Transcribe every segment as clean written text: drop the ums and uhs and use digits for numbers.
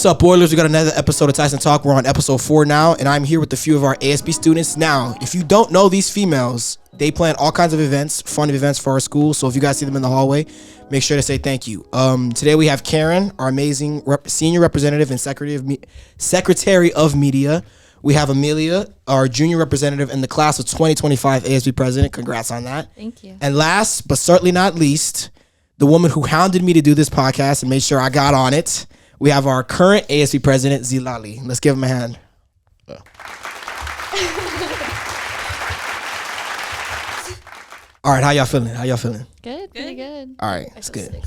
up, Oilers? We got another episode of Tyson Talk. We're on episode 4 now, and I'm here with a few of our ASB students. Now, if you don't know these females, they plan all kinds of events, fun events for our school. So if you guys see them in the hallway, make sure to say thank you. Today we have Karen, our amazing senior representative and secretary of media. We have Amelia, our junior representative in the class of 2025 ASB president. Congrats on that. Thank you. And last, but certainly not least, the woman who hounded me to do this podcast and made sure I got on it. We have our current ASB president, Zilali. Let's give him a hand. All right, how y'all feeling? Good, pretty good. All right, it's good.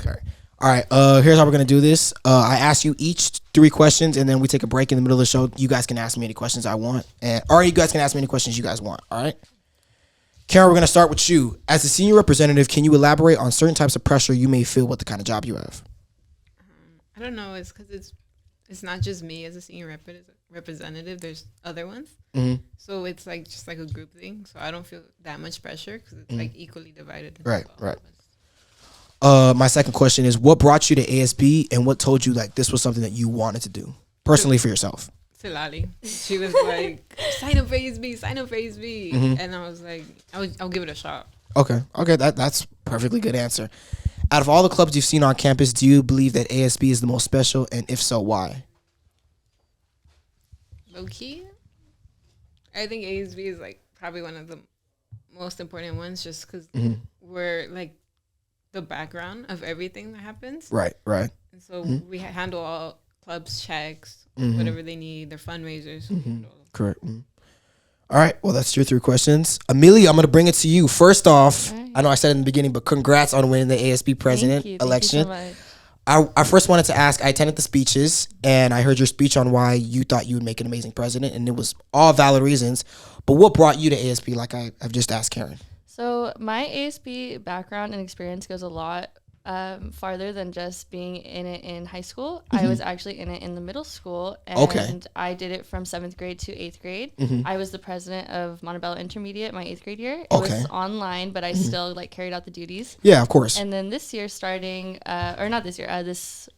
All right, here's how we're going to do this. I ask you each 3 questions, and then we take a break in the middle of the show. You guys can ask me any questions I want, or you guys can ask me any questions you guys want, all right? Karen, we're going to start with you. As a senior representative, can you elaborate on certain types of pressure you may feel with the kind of job you have? I don't know. It's because it's not just me as a senior representative. There's other ones. Mm-hmm. So it's like just like a group thing. So I don't feel that much pressure because it's like equally divided. Right. My second question is, what brought you to ASB and what told you like this was something that you wanted to do personally for yourself? Silali. She was like, sign up for ASB. Mm-hmm. And I was like, I'll give it a shot. Okay. That's perfectly good answer. Out of all the clubs you've seen on campus, do you believe that ASB is the most special? And if so, why? Low key, I think ASB is like probably one of the most important ones just because we're like the background of everything that happens. Right. And so we handle all clubs, checks, whatever they need, their fundraisers. Correct. All right. Well, that's your 3 questions. Amelia, I'm going to bring it to you. First off, right. I know I said it in the beginning, but congrats on winning the ASB president election. Thank you so much. I first wanted to ask, I attended the speeches, and I heard your speech on why you thought you would make an amazing president, and it was all valid reasons. But what brought you to ASB, like I've just asked Karen? So my ASB background and experience goes a lot farther than just being in it in high school. I was actually in it in the middle school, and I did it from 7th grade to 8th grade. I was the president of Montebello Intermediate my 8th grade year. It was online, but I still like carried out the duties. Yeah, of course. And then this year starting, or not this year,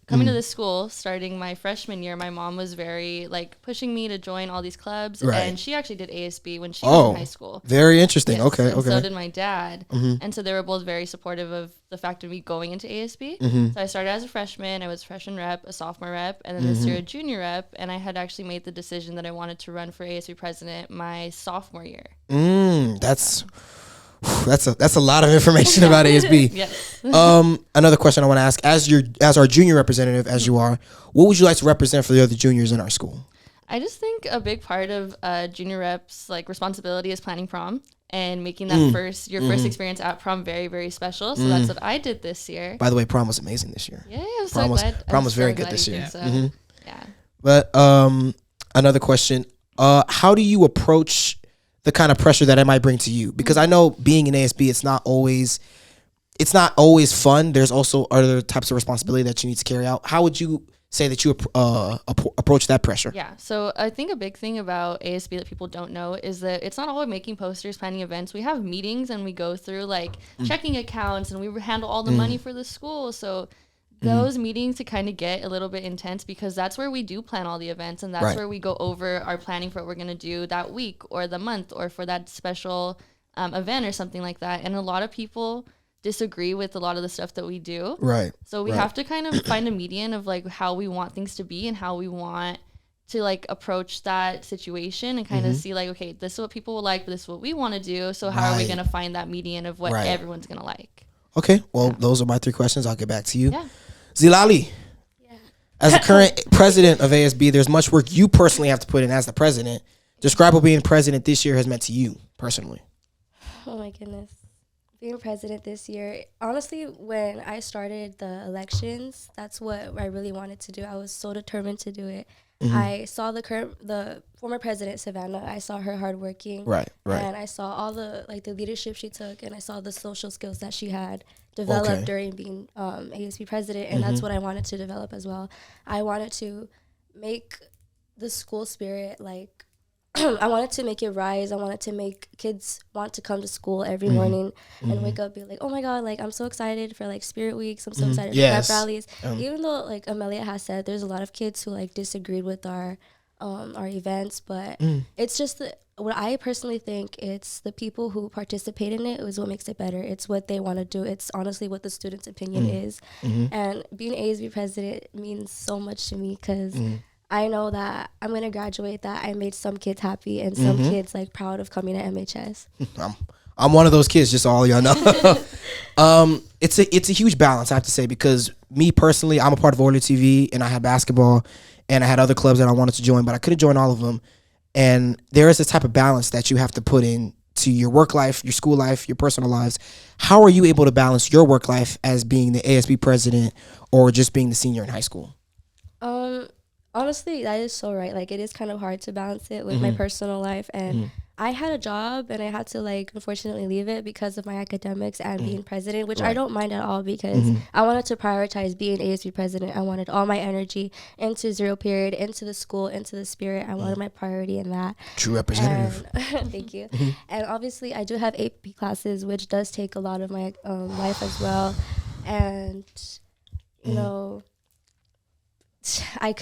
coming to this school, starting my freshman year, my mom was very like pushing me to join all these clubs. Right. And she actually did ASB when she was in high school. Very interesting. Yes. Okay. So did my dad. And so they were both very supportive of the fact of me going into ASB. So I started as a freshman. I was freshman rep, a sophomore rep, and then this year a junior rep. And I had actually made the decision that I wanted to run for ASB president my sophomore year. That's a lot of information about ASB. Yes. Another question I want to ask, as our junior representative, as you are, what would you like to represent for the other juniors in our school? I just think a big part of junior reps like responsibility is planning prom and making that first experience at prom very, very special. So that's what I did this year. By the way, prom was amazing this year. Yeah, I'm so glad. Prom was very good this year. So, yeah. But another question, how do you approach the kind of pressure that it might bring to you? Because I know being in ASB, it's not always fun. There's also other types of responsibility that you need to carry out. How would you say that you approach that pressure? Yeah, so I think a big thing about ASB that people don't know is that it's not all making posters, planning events. We have meetings and we go through like checking accounts and we handle all the money for the school. So those meetings to kind of get a little bit intense because that's where we do plan all the events and that's where we go over our planning for what we're going to do that week or the month or for that special event or something like that. And a lot of people disagree with a lot of the stuff that we do. Right. So we have to kind of find a median of like how we want things to be and how we want to like approach that situation and kind of see like, okay, this is what people will like, but this is what we want to do. So how are we going to find that median of what everyone's going to like? Okay. Well, those are my 3 questions. I'll get back to you. Yeah. Zilali, as the current president of ASB, there's much work you personally have to put in as the president. Describe what being president this year has meant to you personally. Oh my goodness. Being president this year, honestly, when I started the elections, that's what I really wanted to do. I was so determined to do it. I saw the former president, Savannah. I saw her hardworking. Right. And I saw all the leadership she took, and I saw the social skills that she had developed during being ASB president, and that's what I wanted to develop as well. I wanted to make the school spirit I wanted to make it rise. I wanted to make kids want to come to school every morning and wake up, be like, oh my God, like I'm so excited for like Spirit Weeks. I'm so excited for pep rallies. Even though like Amelia has said, there's a lot of kids who like disagreed with our events, but it's just what I personally think, it's the people who participate in it is what makes it better. It's what they want to do. It's honestly what the student's opinion is. And being ASB president means so much to me because I know that I'm going to graduate, that I made some kids happy and some kids like proud of coming to MHS. I'm one of those kids, just so all y'all know. It's a huge balance, I have to say, because me personally, I'm a part of OilerTV and I had basketball and I had other clubs that I wanted to join, but I couldn't join all of them. And there is a type of balance that you have to put in to your work life, your school life, your personal lives. How are you able to balance your work life as being the ASB president or just being the senior in high school? Honestly, that is so right. Like, it is kind of hard to balance it with my personal life. And I had a job and I had to, like, unfortunately leave it because of my academics and being president, which I don't mind at all because I wanted to prioritize being ASB president. I wanted all my energy into zero period, into the school, into the Spirit. I wanted my priority in that. True representative. And, thank you. And obviously, I do have AP classes, which does take a lot of my life as well. And, you know, I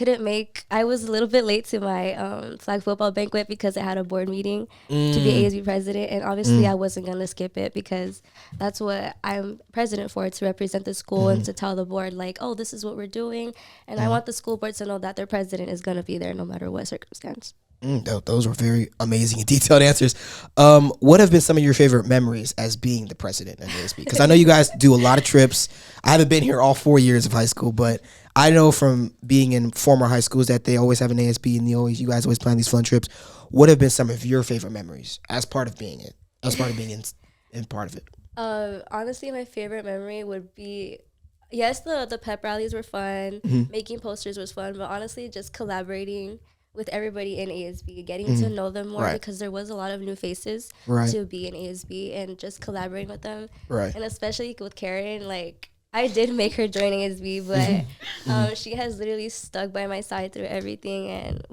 was a little bit late to my flag football banquet because I had a board meeting to be ASB president, and obviously I wasn't going to skip it because that's what I'm president for, to represent the school and to tell the board, like, oh, this is what we're doing, and I want the school board to know that their president is going to be there no matter what circumstance. Those were very amazing and detailed answers. What have been some of your favorite memories as being the president of ASB? Because I know you guys do a lot of trips. I haven't been here all 4 years of high school, but I know from being in former high schools that they always have an ASB and you guys always plan these fun trips. What have been some of your favorite memories as part of being it, as part of being in part of it? Honestly, my favorite memory would be, yes, the pep rallies were fun, making posters was fun, but honestly, just collaborating with everybody in ASB, getting to know them more because there was a lot of new faces to be in ASB and just collaborating with them. And especially with Karen, like, I did make her join ASB, but she has literally stuck by my side through everything. And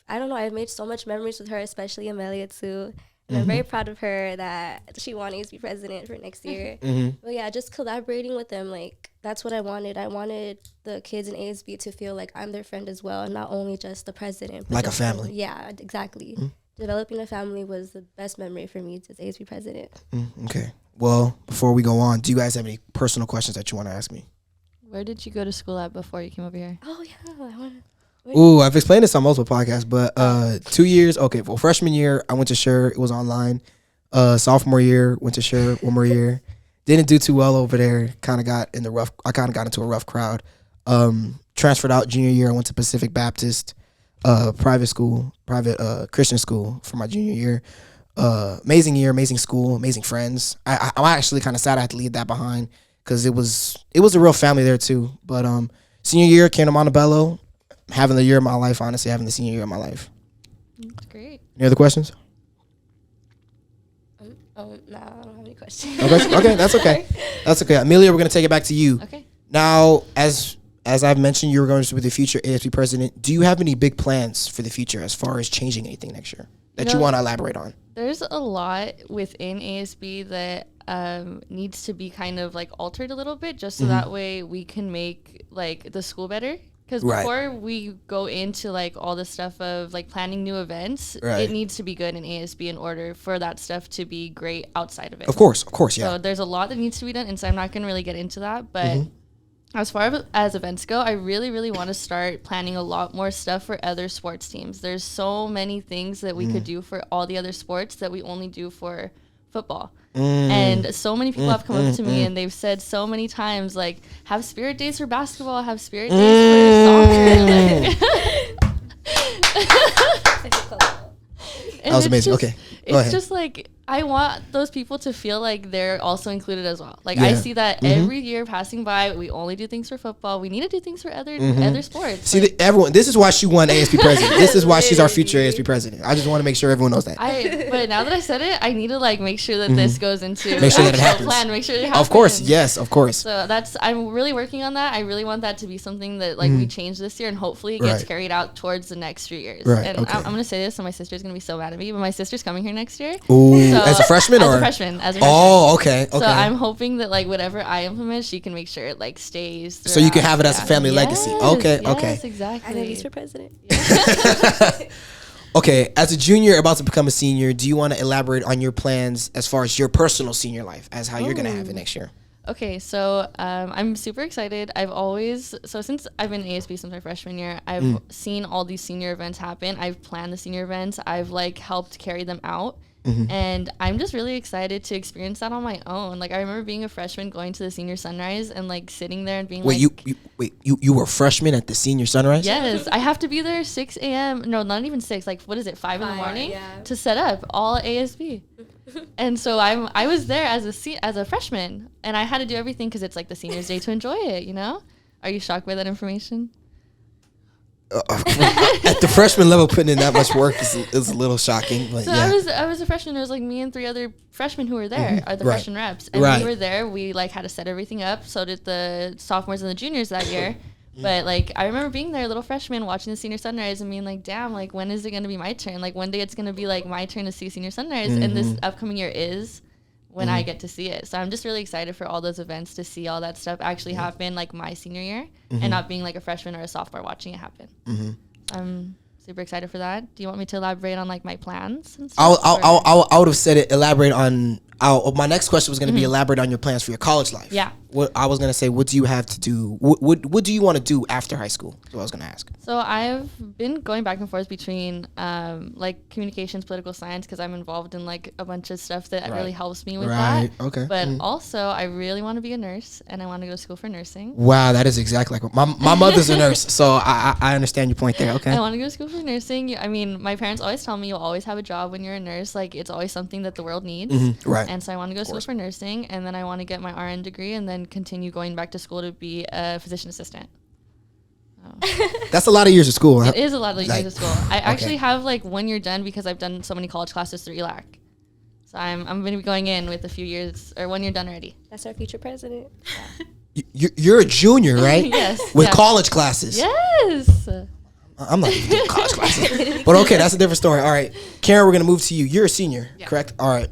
I've made so much memories with her, especially Amelia too. And I'm very proud of her that she won ASB president for next year. But yeah, just collaborating with them, like, that's what I wanted. I wanted the kids in ASB to feel like I'm their friend as well, and not only just the president. But like a family. Yeah, exactly. Developing a family was the best memory for me as ASB president. Okay. Well, before we go on, do you guys have any personal questions that you want to ask me? Where did you go to school at before you came over here? Oh, yeah. I want to. Ooh, I've explained this on multiple podcasts, but 2 years. Okay, well, freshman year, I went to Sure. It was online. Sophomore year, went to Sure. One more year. Didn't do too well over there. I kind of got into a rough crowd. Transferred out junior year. I went to Pacific Baptist, private Christian school for my junior year. Amazing year, amazing school, amazing friends. I'm actually kind of sad I had to leave that behind because it was a real family there too. But senior year, came to Montebello, having the year of my life. Honestly, having the senior year of my life. That's great. Any other questions? No, I don't have any questions. Okay, that's okay. That's okay. Amelia, we're gonna take it back to you. Okay. Now, as I've mentioned, you're going to be the future ASB president. Do you have any big plans for the future as far as changing anything next year that you want to elaborate on? There's a lot within ASB that needs to be kind of like altered a little bit, just so that way we can make like the school better. Because before we go into like all the stuff of like planning new events, it needs to be good in ASB in order for that stuff to be great outside of it. Of course, yeah. So there's a lot that needs to be done, and so I'm not going to really get into that. But as far as events go, I really, really want to start planning a lot more stuff for other sports teams. There's so many things that we could do for all the other sports that we only do for football. And so many people have come up to me and they've said so many times, like, have spirit days for basketball, have spirit days for soccer. That was amazing. Okay. it's just like I want those people to feel like they're also included as well. Like Yeah. I see that every year passing by. We only do things for football. We need to do things for other sports. See, like, everyone. This is why she won ASB president. This is why she's our future ASB president. I just want to make sure everyone knows that. But now that I said it, I need to like make sure that this goes into Make sure that it actual happens. plan. Make sure it happens. Of course, yes, of course. So I'm really working on that. I really want that to be something that like we change this year, and hopefully it gets Right. carried out towards the next few years. Right, And okay. I'm gonna say this, and my sister's gonna be so mad at me, but my sister's coming here next year. Ooh, So- as a freshman or? As a freshman. Oh, okay, okay. So I'm hoping that like whatever I implement, she can make sure it like stays. So you can throughout. have it as a family legacy. Okay, okay. Yes, exactly. And he's for president. Okay, as a junior about to become a senior, do you want to elaborate on your plans as far as your personal senior life, as how you're going to have it next year? Okay, so I'm super excited. Since I've been in ASB since my freshman year, I've seen all these senior events happen. I've planned the senior events. I've like helped carry them out. And I'm just really excited to experience that on my own. Like I remember being a freshman going to the senior sunrise and like sitting there and being Wait, you were a freshman at the senior sunrise? Yes, I have to be there 6 a.m. No, not even 6. Like, what is it, 5 in the morning to set up all ASB. And so I was there as a freshman, and I had to do everything because it's like the seniors' day to enjoy it. You know? Are you shocked by that information? At the freshman level, putting in that much work is a little shocking. But So yeah. I was a freshman. There was like me and 3 other freshmen who were there, are the Right. freshman reps, and Right. we were there. We like had to set everything up. So did the sophomores and the juniors that year. But like I remember being there, little freshman, watching the senior sunrise, and being like, "Damn! Like when is it gonna be my turn? Like one day it's gonna be like my turn to see senior sunrise." And this upcoming year is when I get to see it. So I'm just really excited for all those events to see all that stuff actually happen, like my senior year, and not being like a freshman or a sophomore watching it happen. I'm super excited for that. Do you want me to elaborate on like my plans and stuff? I would have said it. Elaborate on. My next question was going to be elaborate on your plans for your college life. Yeah. What I was going to say, what do you have to do? What do you want to do after high school? That's what I was going to ask. So I've been going back and forth between like communications, political science, because I'm involved in like a bunch of stuff that really helps me with that. Okay. But also I really want to be a nurse, and I want to go to school for nursing. Wow, that is exactly like my mother's a nurse, so I understand your point there. Okay. I want to go to school for nursing. I mean, my parents always tell me you'll always have a job when you're a nurse. Like it's always something that the world needs. Right. And so I want to go to school for nursing, and then I want to get my RN degree, and then continue going back to school to be a physician assistant. That's a lot of years of school. Huh? It is a lot of Like- years of school. I actually have like 1 year done because I've done so many college classes through ELAC. So I'm going to be going in with a few years or 1 year done already. That's our future president. You're a junior, right? Yes. With yeah. college classes. Yes. I'm not even doing college classes. But okay, that's a different story. All right. Karen, we're going to move to you. You're a senior, correct? All right.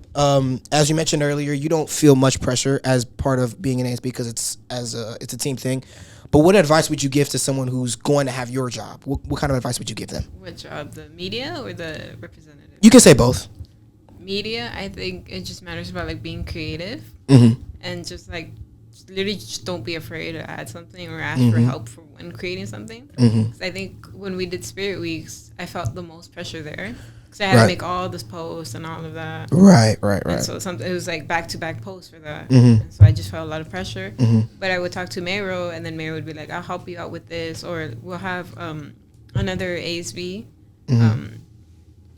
As you mentioned earlier, you don't feel much pressure as part of being an ASB because it's a team thing. But what advice would you give to someone who's going to have your job? What kind of advice would you give them? What job? The media or the representative? You can say both. Media, I think it just matters about like being creative and just like literally just don't be afraid to add something or ask for help for when creating something. 'Cause I think when we did Spirit Weeks, I felt the most pressure there because I had to make all this posts and all of that. Right. And so it was like back-to-back posts for that. And so I just felt a lot of pressure. But I would talk to Mayro, and then Mayro would be like, I'll help you out with this. Or we'll have another ASB,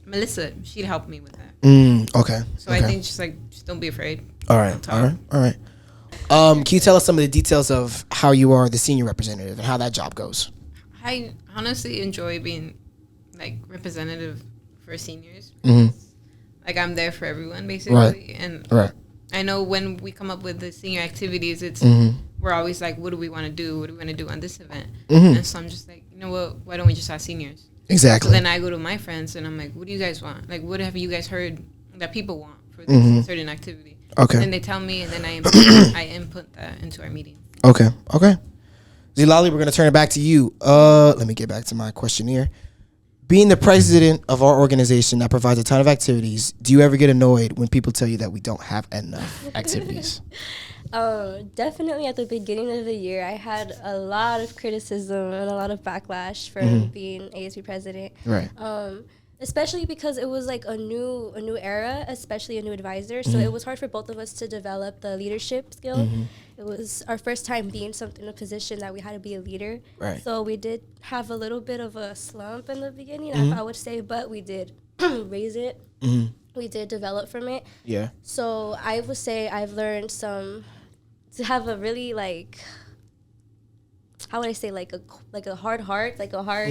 Melissa, she'd help me with that. Okay. So I think just don't be afraid. All right. Can you tell us some of the details of how you are the senior representative and how that job goes? I honestly enjoy being like representative for seniors. Like I'm there for everyone basically. And I know when we come up with the senior activities, it's we're always like, what do we want to do? What do we want to do on this event? And so I'm just like, you know what? Why don't we just ask seniors? Exactly. So then I go to my friends and I'm like, what do you guys want? Like, what have you guys heard that people want for this certain activity? Okay. And they tell me, and then I input that into our meeting. Okay. Zilali, we're going to turn it back to you. Let me get back to my questionnaire. Being the president of our organization that provides a ton of activities, do you ever get annoyed when people tell you that we don't have enough activities? Definitely at the beginning of the year, I had a lot of criticism and a lot of backlash for being ASB president. Right. Especially because it was like a new era, especially a new advisor. So it was hard for both of us to develop the leadership skill. It was our first time being in a position that we had to be a leader. Right. So we did have a little bit of a slump in the beginning, I would say, but we did raise it. we did develop from it. Yeah. So I would say I've learned to have a really how would I say, like a hard heart, like a hard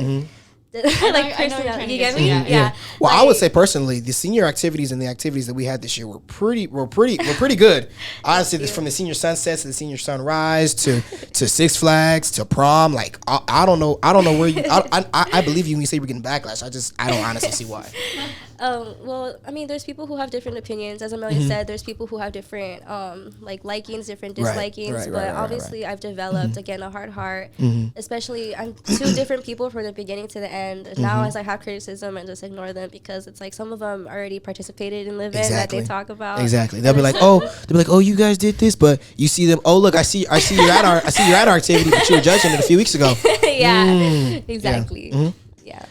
personality. You get me? Yeah. Well, I would say personally, the senior activities and the activities that we had this year were pretty good. Honestly, this from the senior sunsets to the senior sunrise to Six Flags to prom. Like I don't know where you. I believe you when you say we're getting backlash. I don't honestly see why. Well, I mean, there's people who have different opinions. As Amelia said, there's people who have different likings, different dislikings. But obviously, I've developed again a hard heart. Especially, I'm two different people from the beginning to the end. Now, as I have criticism, I just ignore them because it's like some of them already participated in living that they talk about. Exactly. They'll be like, oh, you guys did this, but you see them. Oh, look, I see you're at our activity, but you were judging it a few weeks ago. Exactly. Yeah.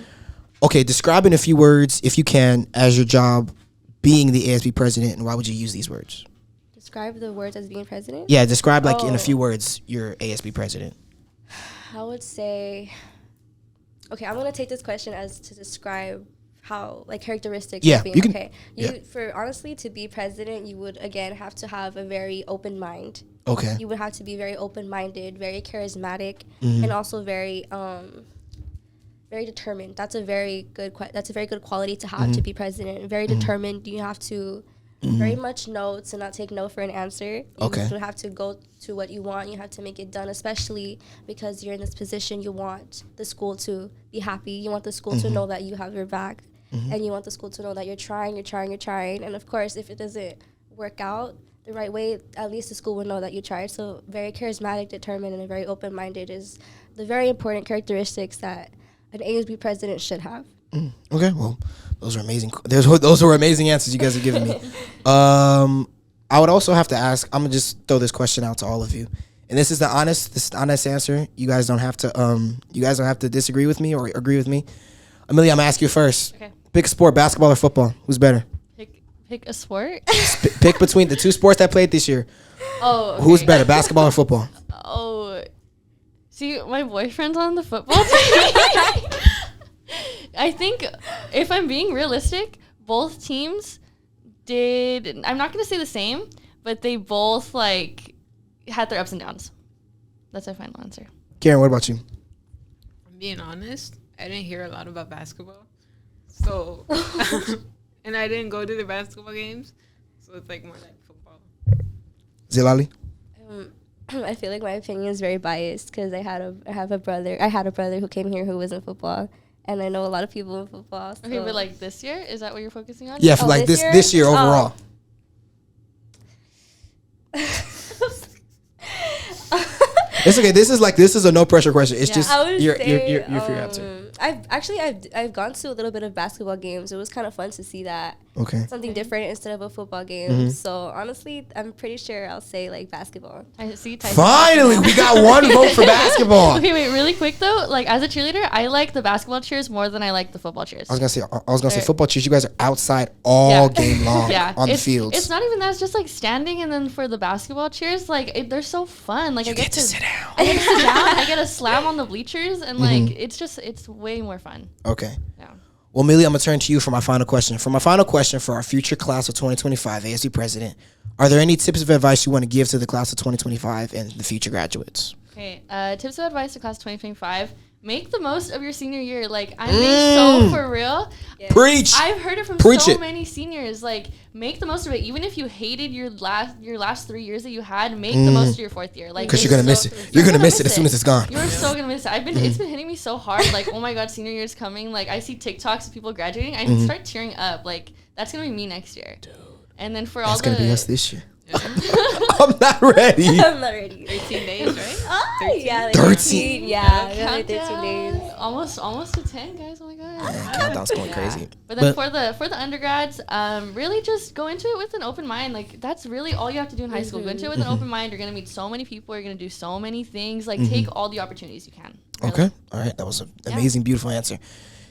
Okay, describe in a few words, if you can, as your job being the ASB president, and why would you use these words? Describe the words as being president? Yeah, describe in a few words your ASB president. I would say, okay, I'm going to take this question as to describe how, characteristics of being, for honestly, to be president, you would, again, have to have a very open mind. Okay. You would have to be very open-minded, very charismatic, and also very determined. That's a very good quality to have to be president. Very determined. You have to very much know to not take no for an answer. You have to go to what you want. You have to make it done, especially because you're in this position. You want the school to be happy. You want the school to know that you have your back, and you want the school to know that you're trying. And of course, if it doesn't work out the right way, at least the school will know that you tried. So very charismatic, determined, and very open-minded is the very important characteristics that an ASB president should have. Okay, well, those are amazing. Those are amazing answers you guys are giving me. I would also have to ask. I'm gonna just throw this question out to all of you, and this is the honest answer. You guys don't have to disagree with me or agree with me. Amelia, I'm gonna ask you first. Okay. Pick a sport: basketball or football. Who's better? Pick a sport. Pick between the two sports that played this year. Oh. Okay. Who's better, basketball or football? Oh. See, my boyfriend's on the football team. I think, if I'm being realistic, both teams did. I'm not going to say the same, but they both had their ups and downs. That's my final answer. Karen, what about you? I'm being honest. I didn't hear a lot about basketball, so and I didn't go to the basketball games, so it's more like football. Zilali? I feel like my opinion is very biased because I had a brother who came here who was in football, and I know a lot of people in football. So. Okay, but this year, is that what you're focusing on? Yeah, for this year overall. It's okay. This is a no pressure question. It's just your answer. I've gone to a little bit of basketball games. It was kind of fun to see that. Okay. Something different instead of a football game. So honestly, I'm pretty sure I'll say basketball. I see. Tyson. Finally, we got one vote for basketball. Okay, wait, really quick though. As a cheerleader, I like the basketball cheers more than I like the football cheers. I was gonna say football cheers. You guys are outside all game long on the fields. It's not even that. It's just standing, and then for the basketball cheers, they're so fun. You get to sit down. I get to sit down. I get a slam on the bleachers, and it's way more fun. Okay. Yeah. Well, Millie, I'm going to turn to you for my final question. For my final question for our future class of 2025 ASB president, are there any tips of advice you want to give to the class of 2025 and the future graduates? Okay. Tips of advice to class of 2025. Make the most of your senior year. I'm being so for real. Yeah. Preach. I've heard it from many seniors. Make the most of it. Even if you hated your last 3 years that you had, make the most of your fourth year. Because you're gonna miss it. You're gonna miss it as soon as it's gone. You're so gonna miss it. It's been hitting me so hard. Oh my god, senior year is coming. I see TikToks of people graduating. I start tearing up. That's gonna be me next year. Dude. And then that's gonna be us this year. I'm not ready. 13 days, right? 13? Yeah, 13. Yeah, 13 days. Almost to 10, guys. Oh my god. Man, countdown's going crazy. But then for the undergrads, really just go into it with an open mind. That's really all you have to do in high school. Go into it with an open mind. You're gonna meet so many people. You're gonna do so many things. Take all the opportunities you can. Really. Okay. All right. That was an amazing, beautiful answer.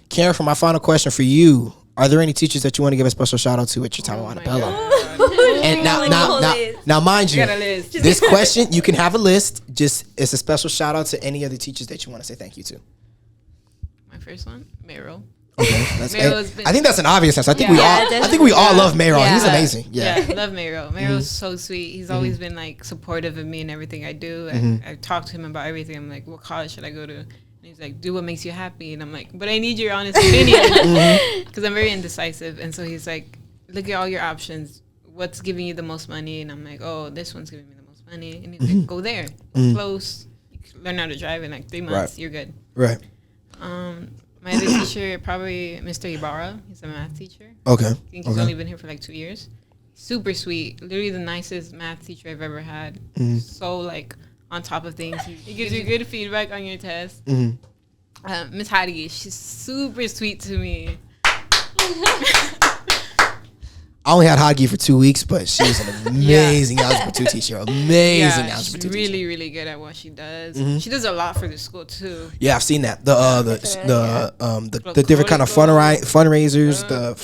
Karen, for my final question for you, are there any teachers that you want to give a special shout out to at your time at Montebello? And now, mind you, this question, you can have a list. Just it's a special shout out to any other teachers that you want to say thank you to. My first one, Meryl. Okay, Mero's been, I think that's an obvious answer. I think Yeah, we all love Mero. Yeah. He's amazing. yeah, Yeah. love Mero. Mero's so sweet. He's always been like supportive of me and everything I do. I talk to him about everything. I'm like, what college should I go to? And he's like, do what makes you happy. And I'm like, but I need your honest opinion because I'm very indecisive. And so he's like, look at all your options. What's giving you the most money? And I'm like, oh, this one's giving me the most money. And he's like, go there. It's close. You can learn how to drive in like 3 months. Right. You're good. Right. My other teacher, probably Mr. Ibarra. He's a math teacher. Okay. I think he's only been here for like 2 years. Super sweet. Literally the nicest math teacher I've ever had. So like on top of things. He gives you good feedback on your test. Miss Hattie, she's super sweet to me. I only had Hagi for 2 weeks, but she was an amazing Algebra 2 teacher. Amazing Algebra 2 she's teacher. really, really good at what she does. She does a lot for the school too. Yeah, I've seen that. The different kind of fundraisers, the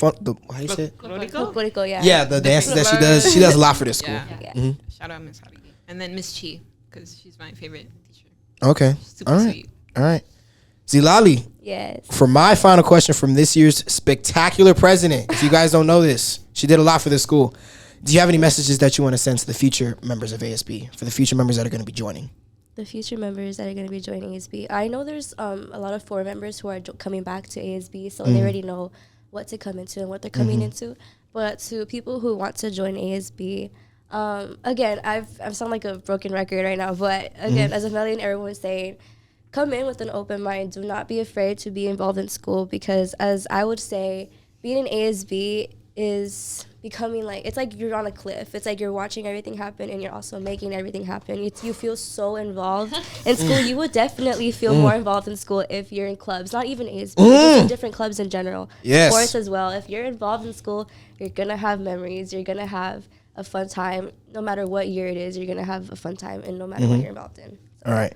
how you say it? Political? Yeah. Yeah, the dances that she does. She does a lot for this school. Yeah. Shout out Miss Hattie. And then Miss Chi, because she's my favorite teacher. Okay. Super All right. sweet. All right. Zilali, Yes. for my final question from this year's spectacular president, if you guys don't know this, she did a lot for this school. Do you have any messages that you want to send to the future members of ASB, for the future members that are going to be joining? The future members that are going to be joining ASB. I know there's a lot of former members who are coming back to ASB, so they already know what to come into and what they're coming into. But to people who want to join ASB, again, I sound like a broken record right now, but again, as Amelia and everyone was saying, come in with an open mind. Do not be afraid to be involved in school because, as I would say, being an ASB is becoming like, it's like you're on a cliff. It's like you're watching everything happen and you're also making everything happen. You feel so involved in school. You would definitely feel more involved in school if you're in clubs, not even ASB, just in different clubs in general. Yes. Sports as well. If you're involved in school, you're going to have memories. You're going to have a fun time. No matter what year it is, you're going to have a fun time and no matter what you're involved in. So. All right.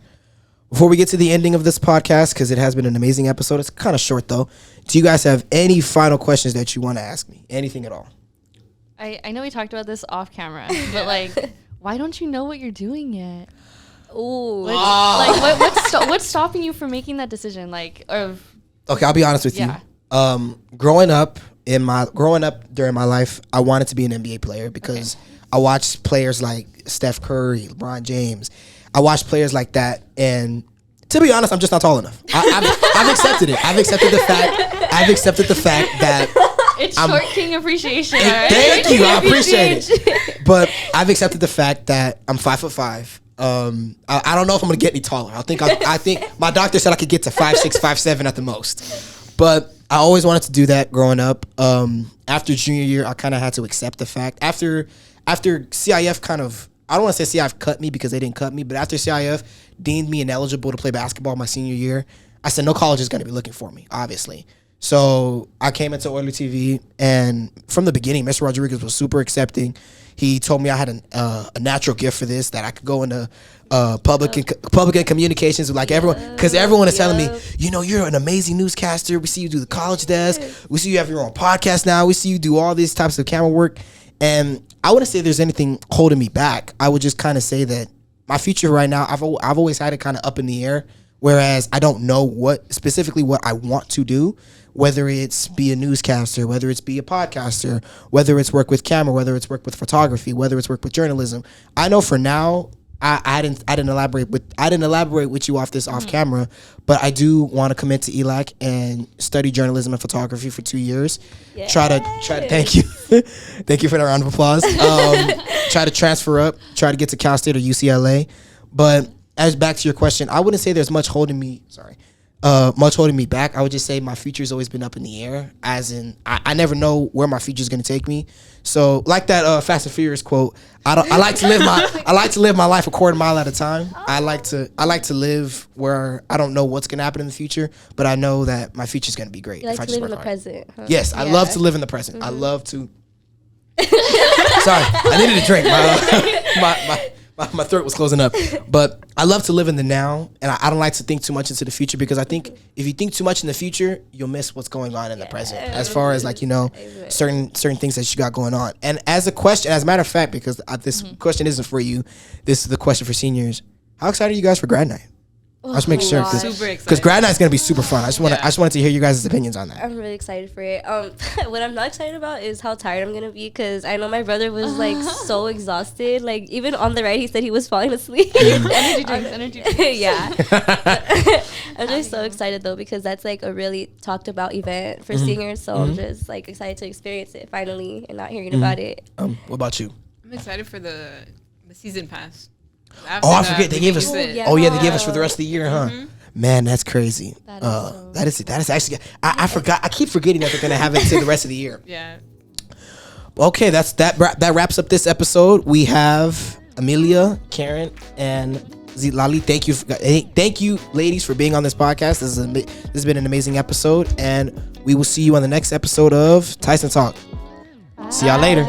Before we get to the ending of this podcast, because it has been an amazing episode, it's kind of short though. Do you guys have any final questions that you want to ask me? Anything at all? I know we talked about this off camera, but like, why don't you know what you're doing yet? Ooh. What's stopping you from making that decision? Like, Okay, I'll be honest with you. Growing up during my life, I wanted to be an NBA player because I watched players like Steph Curry, LeBron James. I watched players like that, and to be honest, I'm just not tall enough. I've accepted it. I've accepted the fact that it's short king appreciation. All right? Thank you, I appreciate it. But I've accepted the fact that I'm 5'5". I don't know if I'm gonna get any taller. I think my doctor said I could get to 5'6", 5'7" at the most. But I always wanted to do that growing up. After junior year, I kind of had to accept the fact. After CIF kind of, I don't want to say CIF cut me because they didn't cut me, but after CIF deemed me ineligible to play basketball my senior year, I said no college is going to be looking for me, obviously. So I came into OilerTV, and from the beginning, Mr. Rodriguez was super accepting. He told me I had a natural gift for this, that I could go into public and communications with like everyone, because everyone is telling me, you know, you're an amazing newscaster. We see you do the college desk. We see you have your own podcast now. We see you do all these types of camera work. And I wouldn't say there's anything holding me back. I would just kind of say that my future right now, I've always had it kind of up in the air, whereas I don't know what I want to do, whether it's be a newscaster, whether it's be a podcaster, whether it's work with camera, whether it's work with photography, whether it's work with journalism. I know for now, I didn't elaborate with you off camera, but I do want to commit to ELAC and study journalism and photography for 2 years. Yay. Try to thank you. Thank you for that round of applause. Try to transfer up, try to get to Cal State or UCLA. But as back to your question, I wouldn't say there's much holding me back. I would just say my future's always been up in the air, as in I never know where my future's gonna take me. So like that Fast and Furious quote, I like to live my life a quarter mile at a time. I like to live where I don't know what's gonna happen in the future, but I know that my future's gonna be great. You like if I to just live in the hard. present. Huh? Yes, I love to live in the present. I love to. Sorry, I needed a drink. My throat was closing up. But I love to live in the now, and I don't like to think too much into the future, because I think if you think too much in the future, you'll miss what's going on in the present, as far as like, you know, certain things that you got going on. And as a matter of fact, because this question isn't for you, this is the question for seniors. How excited are you guys for grad night? I just make sure Super excited. because grad night's gonna be super fun. I just wanted to hear you guys' opinions on that. I'm really excited for it. What I'm not excited about is how tired I'm gonna be because I know my brother was like so exhausted. Like even on the ride, he said he was falling asleep. Energy drinks. Yeah. I'm just so excited though because that's like a really talked about event for seniors. So I'm just like excited to experience it finally and not hearing about it. What about you? I'm excited for the season pass. Oh, I forget they gave us. yeah. Oh yeah, they gave us for the rest of the year, huh? Man, that's crazy. That is That is actually. I forgot. I keep forgetting that they're gonna have it to the rest of the year. Yeah. Okay, that wraps up this episode. We have Amelia, Karen, and Zilali. Thank you, ladies, for being on this podcast. This has been an amazing episode, and we will see you on the next episode of Tyson Talk. See y'all later.